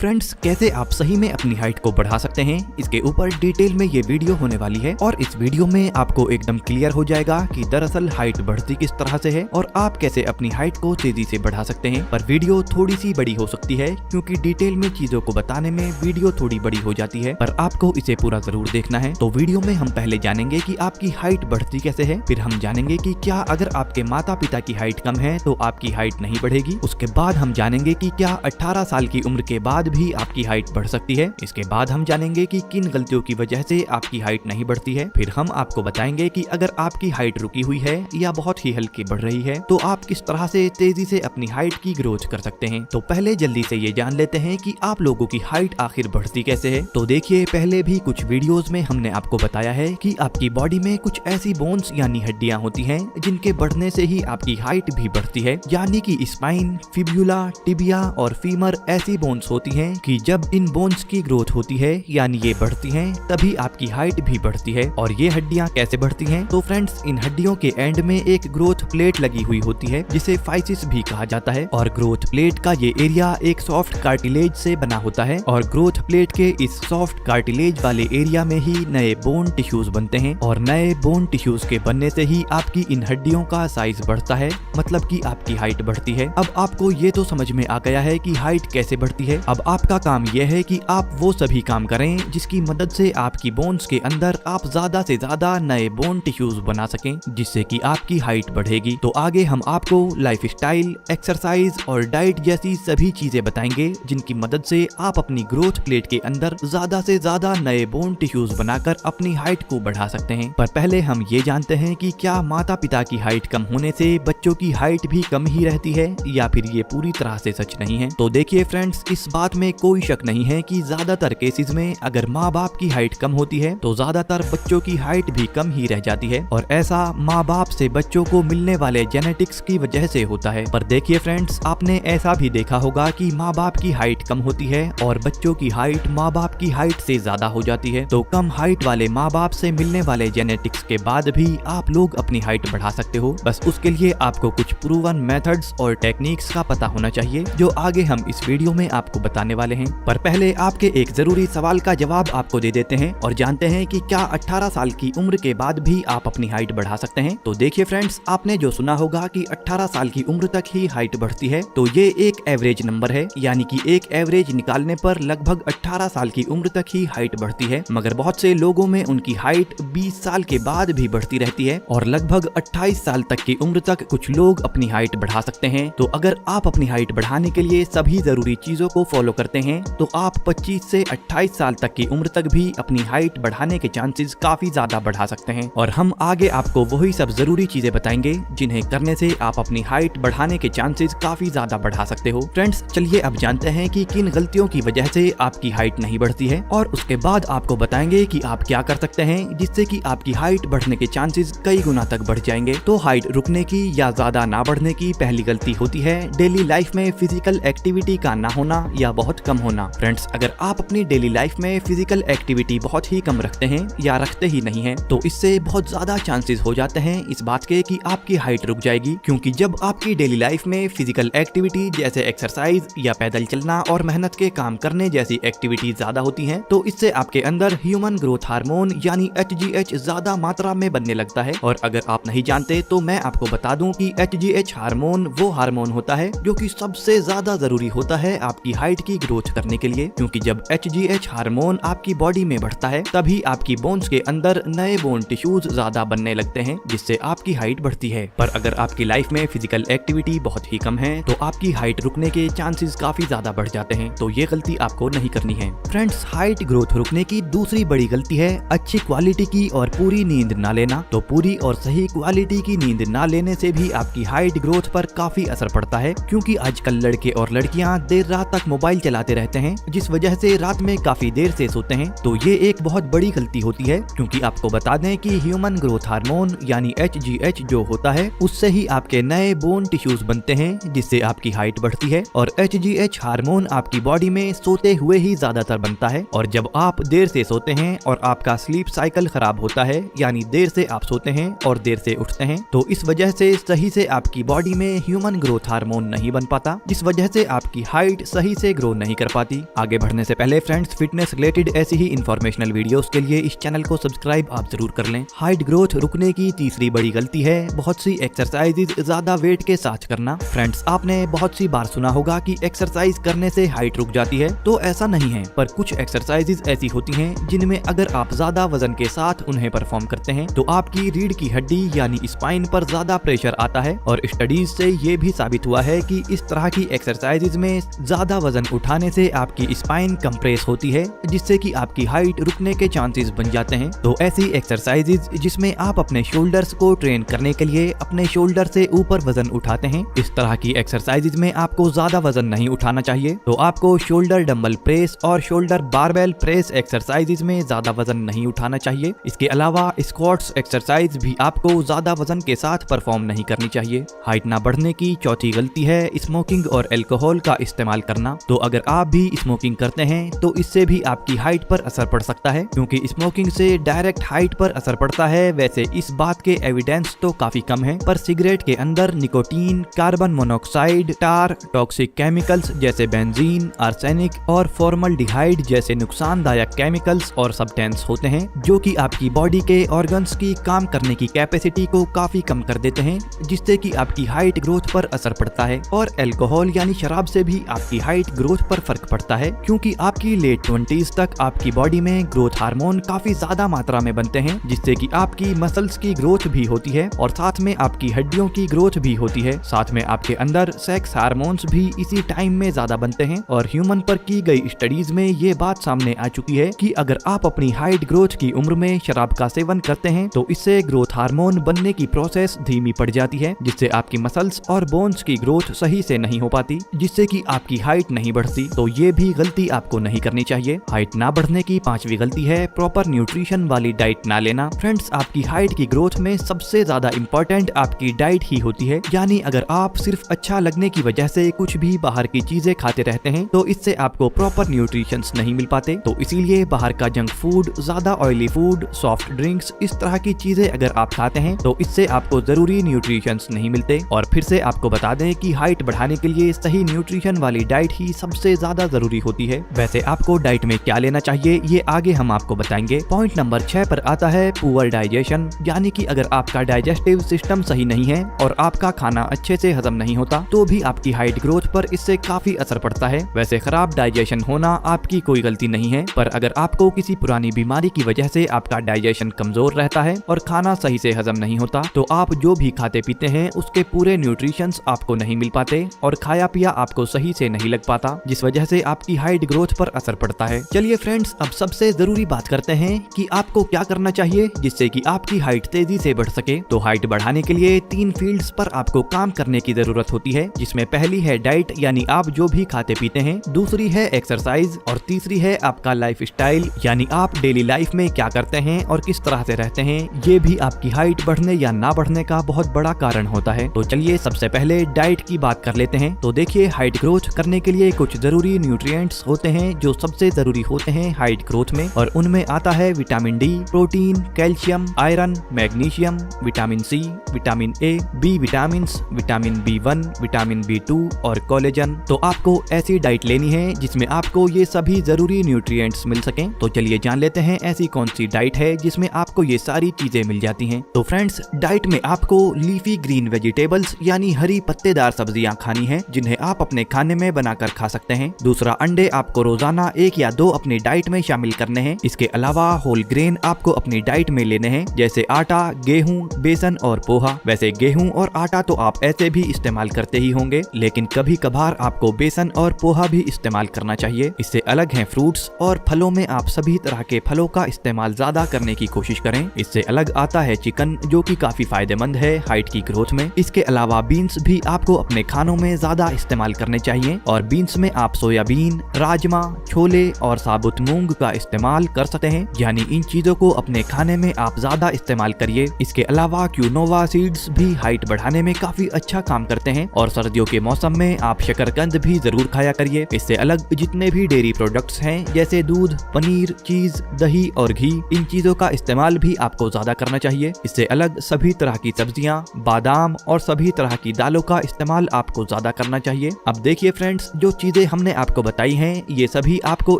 Friends, कैसे आप सही में अपनी हाइट को बढ़ा सकते हैं, इसके ऊपर डिटेल में ये वीडियो होने वाली है। और इस वीडियो में आपको एकदम क्लियर हो जाएगा कि दरअसल हाइट बढ़ती किस तरह से है और आप कैसे अपनी हाइट को तेजी से बढ़ा सकते हैं। पर वीडियो थोड़ी सी बड़ी हो सकती है क्योंकि डिटेल में चीजों को बताने में वीडियो थोड़ी बड़ी हो जाती है, पर आपको इसे पूरा जरूर देखना है। तो वीडियो में हम पहले जानेंगे कि आपकी हाइट बढ़ती कैसे है, फिर हम जानेंगे कि क्या अगर आपके माता पिता की हाइट कम है तो आपकी हाइट नहीं बढ़ेगी। उसके बाद हम जानेंगे कि क्या 18 साल की उम्र के बाद भी आपकी हाइट बढ़ सकती है। इसके बाद हम जानेंगे कि किन गलतियों की वजह से आपकी हाइट नहीं बढ़ती है। फिर हम आपको बताएंगे कि अगर आपकी हाइट रुकी हुई है या बहुत ही हल्की बढ़ रही है तो आप किस तरह से तेजी से अपनी हाइट की ग्रोथ कर सकते हैं। तो पहले जल्दी से ये जान लेते हैं कि आप लोगों की हाइट आखिर बढ़ती कैसे है। तो देखिए, पहले भी कुछ वीडियोस में हमने आपको बताया है कि आपकी बॉडी में कुछ ऐसी बोन्स यानी हड्डियां होती हैं जिनके बढ़ने से ही आपकी हाइट भी बढ़ती है। यानी कि स्पाइन, फिब्यूला, टिबिया और फीमर ऐसी बोन्स होती हैं कि जब इन बोन्स की ग्रोथ होती है यानी ये बढ़ती हैं, तभी आपकी हाइट भी बढ़ती है। और ये हड्डियां कैसे बढ़ती हैं? तो फ्रेंड्स, इन हड्डियों के एंड में एक ग्रोथ प्लेट लगी हुई होती है जिसे फाइसिस भी कहा जाता है। और ग्रोथ प्लेट का ये एरिया एक सॉफ्ट कार्टिलेज से बना होता है और ग्रोथ प्लेट के इस सॉफ्ट कार्टिलेज वाले एरिया में ही नए बोन टिश्यूज बनते हैं। और नए बोन टिश्यूज के बनने से ही आपकी इन हड्डियों का साइज बढ़ता है, मतलब कि आपकी हाइट बढ़ती है। अब आपको ये तो समझ में आ गया है कि हाइट कैसे बढ़ती है। अब आपका काम यह है कि आप वो सभी काम करें जिसकी मदद से आपकी बोन्स के अंदर आप ज्यादा से ज्यादा नए बोन टिश्यूज बना सकें, जिससे कि आपकी हाइट बढ़ेगी। तो आगे हम आपको लाइफस्टाइल, एक्सरसाइज और डाइट जैसी सभी चीजें बताएंगे जिनकी मदद से आप अपनी ग्रोथ प्लेट के अंदर ज्यादा से ज्यादा नए बोन टिश्यूज बनाकर अपनी हाइट को बढ़ा सकते हैं। पर पहले हम ये जानते हैं कि क्या माता पिता की हाइट कम होने से बच्चों की हाइट भी कम ही रहती है या फिर ये पूरी तरह से सच नहीं है। तो देखिए फ्रेंड्स, इस बात में कोई शक नहीं है कि ज्यादातर केसेस में अगर माँ बाप की हाइट कम होती है तो ज्यादातर बच्चों की हाइट भी कम ही रह जाती है। और ऐसा माँ बाप से बच्चों को मिलने वाले जेनेटिक्स की वजह से होता है। पर देखिए फ्रेंड्स, आपने ऐसा भी देखा होगा कि माँ बाप की हाइट कम होती है और बच्चों की हाइट माँ बाप की हाइट से ज्यादा हो जाती है। तो कम हाइट वाले माँ बाप से मिलने वाले जेनेटिक्स के बाद भी आप लोग अपनी हाइट बढ़ा सकते हो। बस उसके लिए आपको कुछ प्रूवन मेथड्स और टेक्निक्स का पता होना चाहिए जो आगे हम इस वीडियो में आपको बताने वाले हैं। पर पहले आपके एक जरूरी सवाल का जवाब आपको दे देते हैं और जानते हैं कि क्या 18 साल की उम्र के बाद भी आप अपनी हाइट बढ़ा सकते हैं। तो देखिए फ्रेंड्स, आपने जो सुना होगा कि 18 साल की उम्र तक ही हाइट बढ़ती है, तो ये एक एवरेज नंबर है, यानी कि एक एवरेज निकालने पर लगभग 18 साल की उम्र तक ही हाइट बढ़ती है। मगर बहुत से लोगों में उनकी हाइट 20 साल के बाद भी बढ़ती रहती है और लगभग 28 साल तक की उम्र तक कुछ लोग अपनी हाइट बढ़ा सकते हैं। तो अगर आप अपनी हाइट बढ़ाने के लिए सभी जरूरी चीजों को फॉलो करते हैं तो आप 25 से 28 साल तक की उम्र तक भी अपनी हाइट बढ़ाने के चांसेस काफी ज्यादा बढ़ा सकते हैं। और हम आगे आपको वही सब जरूरी चीजें बताएंगे जिन्हें करने से आप अपनी हाइट बढ़ाने के चांसेस काफी ज्यादा बढ़ा सकते हो। फ्रेंड्स, चलिए अब जानते हैं कि किन गलतियों की वजह से आपकी हाइट नहीं बढ़ती है और उसके बाद आपको बताएंगे कि आप क्या कर सकते हैं जिससे कि आपकी हाइट बढ़ने के चांसेस कई गुना तक बढ़ जाएंगे। तो हाइट रुकने की या ज्यादा ना बढ़ने की पहली गलती होती है डेली लाइफ में फिजिकल एक्टिविटी का ना होना या बहुत कम होना। फ्रेंड्स, अगर आप अपनी डेली लाइफ में फिजिकल एक्टिविटी बहुत ही कम रखते हैं या रखते ही नहीं हैं, तो इससे बहुत ज्यादा चांसेस हो जाते हैं इस बात के कि आपकी हाइट रुक जाएगी। क्योंकि जब आपकी डेली लाइफ में फिजिकल एक्टिविटी जैसे एक्सरसाइज या पैदल चलना और मेहनत के काम करने जैसी एक्टिविटी ज्यादा होती हैं, तो इससे आपके अंदर ह्यूमन ग्रोथ हार्मोन यानी HGH ज्यादा मात्रा में बनने लगता है। और अगर आप नहीं जानते तो मैं आपको बता दूं कि HGH हार्मोन वो हार्मोन होता है जो कि सबसे ज्यादा जरूरी होता है आपकी हाइट की ग्रोथ करने के लिए। क्योंकि जब HGH हार्मोन आपकी बॉडी में बढ़ता है तभी आपकी बोन्स के अंदर नए बोन टिश्यूज ज्यादा बनने लगते हैं, जिससे आपकी हाइट बढ़ती है। पर अगर आपकी लाइफ में फिजिकल एक्टिविटी बहुत ही कम है तो आपकी हाइट रुकने के चांसेस काफी ज्यादा बढ़ जाते हैं। तो ये गलती आपको नहीं करनी है। फ्रेंड्स, हाइट ग्रोथ रुकने की दूसरी बड़ी गलती है अच्छी क्वालिटी की और पूरी नींद ना लेना। तो पूरी और सही क्वालिटी की नींद ना लेने से भी आपकी हाइट ग्रोथ पर काफी असर पड़ता है। क्योंकि आजकल लड़के और लड़कियां देर रात तक मोबाइल चलाते रहते हैं, जिस वजह से रात में काफी देर से सोते हैं। तो ये एक बहुत बड़ी गलती होती है, क्योंकि आपको बता दें कि ह्यूमन ग्रोथ हार्मोन यानी HGH जो होता है उससे ही आपके नए बोन टिश्यूज बनते हैं, जिससे आपकी हाइट बढ़ती है। और HGH हार्मोन आपकी बॉडी में सोते हुए ही ज्यादातर बनता है। और जब आप देर से सोते हैं और आपका स्लीप साइकिल खराब होता है, यानी देर से आप सोते हैं और देर से उठते हैं, तो इस वजह से सही से आपकी बॉडी में ह्यूमन ग्रोथ हार्मोन नहीं बन पाता, जिस वजह से आपकी हाइट सही से ग्रो शो नहीं कर पाती। आगे बढ़ने से पहले फ्रेंड्स, फिटनेस रिलेटेड ऐसी ही इंफॉर्मेशनल वीडियोस के लिए इस चैनल को सब्सक्राइब आप जरूर कर लें। हाइट ग्रोथ रुकने की तीसरी बड़ी गलती है बहुत सी एक्सरसाइजेज ज्यादा वेट के साथ करना। फ्रेंड्स, आपने बहुत सी बार सुना होगा कि एक्सरसाइज करने से हाइट रुक जाती है, तो ऐसा नहीं है। पर कुछ एक्सरसाइजेज ऐसी होती हैं जिनमें अगर आप ज्यादा वजन के साथ उन्हें परफॉर्म करते हैं तो आपकी रीढ़ की हड्डी यानी स्पाइन पर ज्यादा प्रेशर आता है। और स्टडीज से ये भी साबित हुआ है कि इस तरह की एक्सरसाइजेज में ज्यादा वजन उठाने से आपकी स्पाइन कंप्रेस होती है, जिससे कि आपकी हाइट रुकने के चांसेस बन जाते हैं। तो ऐसी एक्सरसाइजेज जिसमें आप अपने शोल्डर्स को ट्रेन करने के लिए अपने शोल्डर से ऊपर वजन उठाते हैं, इस तरह की एक्सरसाइजेज में आपको ज्यादा वजन नहीं उठाना चाहिए। तो आपको शोल्डर डंबल प्रेस और शोल्डर बारबेल प्रेस एक्सरसाइजेज में ज्यादा वजन नहीं उठाना चाहिए। इसके अलावा स्क्वाट्स एक्सरसाइज भी आपको ज्यादा वजन के साथ परफॉर्म नहीं करनी चाहिए। हाइट ना बढ़ने की चौथी गलती है स्मोकिंग और अल्कोहल का इस्तेमाल करना। तो अगर आप भी स्मोकिंग करते हैं तो इससे भी आपकी हाइट पर असर पड़ सकता है, क्योंकि स्मोकिंग से डायरेक्ट हाइट पर असर पड़ता है। वैसे इस बात के एविडेंस तो काफी कम है, पर सिगरेट के अंदर निकोटीन, कार्बन मोनोक्साइड, टार, टॉक्सिक केमिकल्स जैसे बेंजीन, आर्सेनिक और फॉर्मल्डिहाइड जैसे नुकसानदायक केमिकल्स और सब्सटेंस होते हैं, जो कि आपकी बॉडी के ऑर्गन्स की काम करने की कैपेसिटी को काफी कम कर देते हैं, जिससे कि आपकी हाइट ग्रोथ पर असर पड़ता है। और अल्कोहल यानी शराब से भी आपकी हाइट ग्रोथ पर फर्क पड़ता है, क्योंकि आपकी लेट 20s तक आपकी बॉडी में ग्रोथ हार्मोन काफी ज्यादा मात्रा में बनते हैं, जिससे कि आपकी मसल्स की ग्रोथ भी होती है और साथ में आपकी हड्डियों की ग्रोथ भी होती है। साथ में आपके अंदर सेक्स हार्मोन्स भी इसी टाइम में ज्यादा बनते हैं। और ह्यूमन पर की गई स्टडीज में ये बात सामने आ चुकी है कि अगर आप अपनी हाइट ग्रोथ की उम्र में शराब का सेवन करते हैं तो इससे ग्रोथ हार्मोन बनने की प्रोसेस धीमी पड़ जाती है, जिससे आपकी मसल्स और बोन्स की ग्रोथ सही से नहीं हो पाती, जिससे कि आपकी हाइट नहीं बढ़ती। तो ये भी गलती आपको नहीं करनी चाहिए। हाइट ना बढ़ने की पांचवी गलती है प्रॉपर न्यूट्रिशन वाली डाइट ना लेना। फ्रेंड्स, आपकी हाइट की ग्रोथ में सबसे ज्यादा इंपॉर्टेंट आपकी डाइट ही होती है। यानी अगर आप सिर्फ अच्छा लगने की वजह से कुछ भी बाहर की चीजें खाते रहते हैं तो इससे आपको प्रॉपर न्यूट्रिशंस नहीं मिल पाते। तो इसीलिए बाहर का जंक फूड, ज्यादा ऑयली फूड, सॉफ्ट ड्रिंक्स, इस तरह की चीजें अगर आप खाते हैं तो इससे आपको जरूरी न्यूट्रिशंस नहीं मिलते। और फिर से आपको बता दें कि हाइट बढ़ाने के लिए सही न्यूट्रिशन वाली डाइट ही सबसे ज्यादा जरूरी होती है। वैसे आपको डाइट में क्या लेना चाहिए ये आगे हम आपको बताएंगे। पॉइंट नंबर 6 पर आता है पुअर डाइजेशन, यानी कि अगर आपका डाइजेस्टिव सिस्टम सही नहीं है और आपका खाना अच्छे से हजम नहीं होता तो भी आपकी हाइट ग्रोथ पर इससे काफी असर पड़ता है। वैसे खराब डाइजेशन होना आपकी कोई गलती नहीं है, पर अगर आपको किसी पुरानी बीमारी की वजह से आपका डाइजेशन कमजोर रहता है और खाना सही से हजम नहीं होता तो आप जो भी खाते पीते हैं उसके पूरे न्यूट्रिशंस आपको नहीं मिल पाते और खाया पिया आपको सही से नहीं लग पाता, जिस वजह से आपकी हाइट ग्रोथ पर असर पड़ता है। चलिए फ्रेंड्स, अब सबसे जरूरी बात करते हैं कि आपको क्या करना चाहिए जिससे कि आपकी हाइट तेजी से बढ़ सके। तो हाइट बढ़ाने के लिए 3 फील्ड्स पर आपको काम करने की जरूरत होती है, जिसमें पहली है डाइट यानी आप जो भी खाते पीते हैं, दूसरी है एक्सरसाइज और तीसरी है आपका लाइफ स्टाइल यानी आप डेली लाइफ में क्या करते हैं और किस तरह से रहते हैं। ये भी आपकी हाइट बढ़ने या ना बढ़ने का बहुत बड़ा कारण होता है। तो चलिए सबसे पहले डाइट की बात कर लेते हैं। तो देखिए, हाइट ग्रोथ करने के लिए कुछ जरूरी न्यूट्रिएंट्स होते हैं जो सबसे जरूरी होते हैं हाइट ग्रोथ में, और उनमें आता है vitamin D, protein, calcium, iron, magnesium, vitamin C, vitamin A, B vitamin, vitamin B1, vitamin B2 और कोलेजन। तो आपको ऐसी डाइट लेनी है जिसमें आपको ये सभी जरूरी न्यूट्रिएंट्स मिल सकें। तो चलिए जान लेते हैं ऐसी कौन सी डाइट है जिसमें आपको ये सारी चीजें मिल जाती हैं। तो फ्रेंड्स, डाइट में आपको लीफी ग्रीन वेजिटेबल्स यानी हरी पत्तेदार सब्जियां खानी है, जिन्हें आप अपने खाने में बनाकर खा सकते हैं। दूसरा, अंडे आपको रोजाना 1 या 2 अपनी डाइट में शामिल करने हैं। इसके अलावा होल ग्रेन आपको अपनी डाइट में लेने हैं, जैसे आटा, गेहूं, बेसन और पोहा। वैसे गेहूं और आटा तो आप ऐसे भी इस्तेमाल करते ही होंगे, लेकिन कभी कभार आपको बेसन और पोहा भी इस्तेमाल करना चाहिए। इससे अलग हैं फ्रूट्स और फलों में आप सभी तरह के फलों का इस्तेमाल ज्यादा करने की कोशिश करें। इससे अलग आता है चिकन, जो कि काफी फायदेमंद है हाइट की ग्रोथ में। इसके अलावा बीन्स भी आपको अपने खानों में ज्यादा इस्तेमाल करने चाहिए, और बीन्स में आप सोयाबीन, राजमा, छोले और साबुत मूंग का इस्तेमाल कर सकते हैं। यानी इन चीजों को अपने खाने में आप ज्यादा इस्तेमाल करिए। इसके अलावा क्यूनोवा सीड्स भी हाइट बढ़ाने में काफी अच्छा काम करते हैं, और सर्दियों के मौसम में आप शकरकंद भी जरूर खाया करिए। इससे अलग जितने भी डेयरी प्रोडक्ट्स हैं जैसे दूध, पनीर, चीज, दही और घी, इन चीजों का इस्तेमाल भी आपको ज्यादा करना चाहिए। इससे अलग सभी तरह की सब्जियां, बादाम और सभी तरह की दालों का इस्तेमाल आपको ज्यादा करना चाहिए। अब देखिए फ्रेंड्स, जो चीजें चीजें हमने आपको बताई हैं ये सभी आपको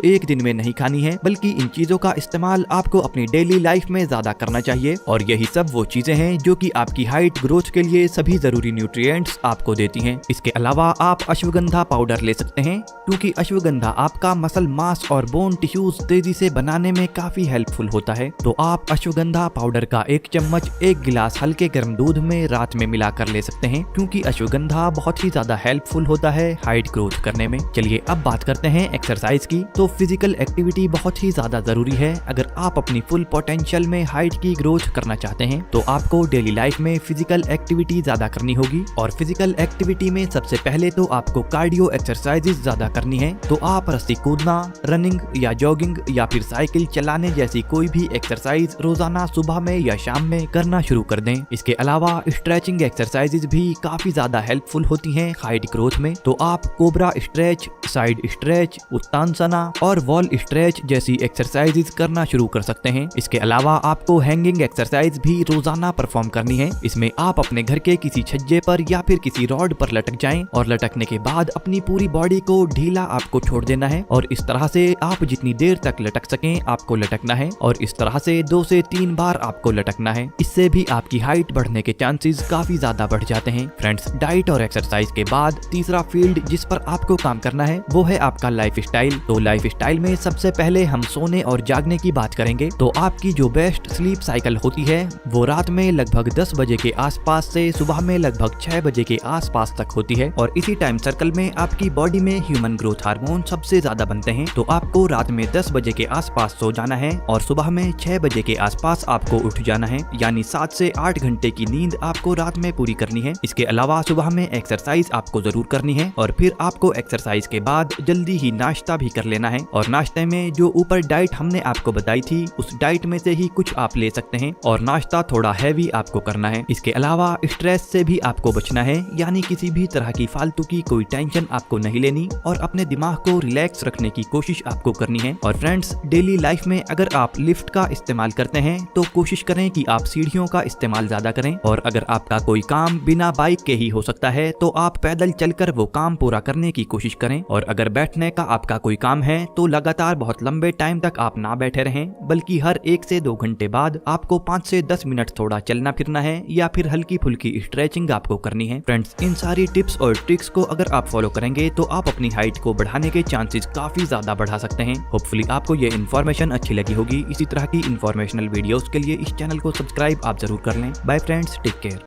एक दिन में नहीं खानी है, बल्कि इन चीजों का इस्तेमाल आपको अपनी डेली लाइफ में ज्यादा करना चाहिए। और यही सब वो चीजें हैं जो कि आपकी हाइट ग्रोथ के लिए सभी जरूरी न्यूट्रिएंट्स आपको देती हैं। इसके अलावा आप अश्वगंधा पाउडर ले सकते हैं, क्योंकि अश्वगंधा आपका मसल मास और बोन टिश्यूज तेजी से बनाने में काफी हेल्पफुल होता है। तो आप अश्वगंधा पाउडर का 1 चम्मच 1 गिलास हल्के गर्म दूध में रात में मिलाकर ले सकते हैं, क्योंकि अश्वगंधा बहुत ही ज्यादा हेल्पफुल होता है हाइट ग्रोथ करने में। चलिए अब बात करते हैं एक्सरसाइज की। तो फिजिकल एक्टिविटी बहुत ही ज्यादा जरूरी है। अगर आप अपनी फुल पोटेंशियल में हाइट की ग्रोथ करना चाहते हैं तो आपको डेली लाइफ में फिजिकल एक्टिविटी ज्यादा करनी होगी। और फिजिकल एक्टिविटी में सबसे पहले तो आपको कार्डियो एक्सरसाइजेज ज्यादा करनी है। तो आप रस्सी कूदना, रनिंग या जॉगिंग या फिर साइकिल चलाने जैसी कोई भी एक्सरसाइज रोजाना सुबह में या शाम में करना शुरू कर दें। इसके अलावा स्ट्रेचिंग एक्सरसाइजेज भी काफी ज्यादा हेल्पफुल होती हैं हाइट ग्रोथ में। तो आप कोबरा स्ट्रेच, साइड स्ट्रेच, उत्तानासना और वॉल स्ट्रेच जैसी एक्सरसाइजेज करना शुरू कर सकते हैं। इसके अलावा आपको हैंगिंग एक्सरसाइज भी रोजाना परफॉर्म करनी है। इसमें आप अपने घर के किसी छज्जे पर या फिर किसी रॉड पर लटक जाएं और लटकने के बाद अपनी पूरी बॉडी को ढीला आपको छोड़ देना है। और इस तरह से आप जितनी देर तक लटक सकें आपको लटकना है, और इस तरह से 2 से 3 बार आपको लटकना है। इससे भी आपकी हाइट बढ़ने के चांसेस काफी ज्यादा बढ़ जाते हैं। फ्रेंड्स, डाइट और एक्सरसाइज के बाद तीसरा फील्ड जिस पर आपको काम करना है वो है आपका लाइफस्टाइल। तो लाइफस्टाइल में सबसे पहले हम सोने और जागने की बात करेंगे। तो आपकी जो बेस्ट स्लीप साइकिल होती है वो रात में लगभग 10 बजे के आसपास से सुबह में लगभग 6 बजे के आसपास तक होती है। और इसी टाइम सर्कल में आपकी बॉडी में ह्यूमन ग्रोथ हार्मोन सबसे ज्यादा बनते हैं। तो आपको रात में 10 बजे के आसपास सो जाना है और सुबह में 6 बजे के आसपास आपको उठ जाना है, यानी 7 से 8 घंटे की नींद आपको रात में पूरी करनी है। इसके अलावा सुबह में एक्सरसाइज आपको जरूर करनी है, और फिर आपको एक्सरसाइज के बाद जल्दी ही नाश्ता भी कर लेना है। और नाश्ते में जो ऊपर डाइट हमने आपको बताई थी उस डाइट में से ही कुछ आप ले सकते हैं, और नाश्ता थोड़ा हैवी आपको करना है। इसके अलावा स्ट्रेस से भी आपको बचना है, यानी किसी भी तरह की फालतू की कोई टेंशन आपको नहीं लेनी और अपने दिमाग को रिलैक्स रखने की कोशिश आपको करनी है। और फ्रेंड्स, डेली लाइफ में अगर आप लिफ्ट का इस्तेमाल करते हैं तो कोशिश करें कि आप सीढ़ियों का इस्तेमाल ज्यादा करें। और अगर आपका कोई काम बिना बाइक के ही हो सकता है तो आप पैदल चलकर वो काम पूरा करने की कोशिश करें। और अगर बैठने का आपका कोई काम है तो लगातार बहुत लंबे टाइम तक आप ना बैठे रहें, बल्कि हर 1 से 2 घंटे बाद आपको 5 से 10 मिनट थोड़ा चलना फिरना है या फिर हल्की फुल्की स्ट्रेचिंग आपको करनी है। फ्रेंड्स, इन सारी टिप्स और ट्रिक्स को अगर आप फॉलो करेंगे तो आप अपनी हाइट को बढ़ाने के चांसेस काफी ज्यादा बढ़ा सकते हैं। होपफुली आपको ये इन्फॉर्मेशन अच्छी लगी होगी। इसी तरह की इन्फॉर्मेशनल वीडियोस के लिए इस चैनल को सब्सक्राइब आप जरूर कर लें। Bye friends, take care.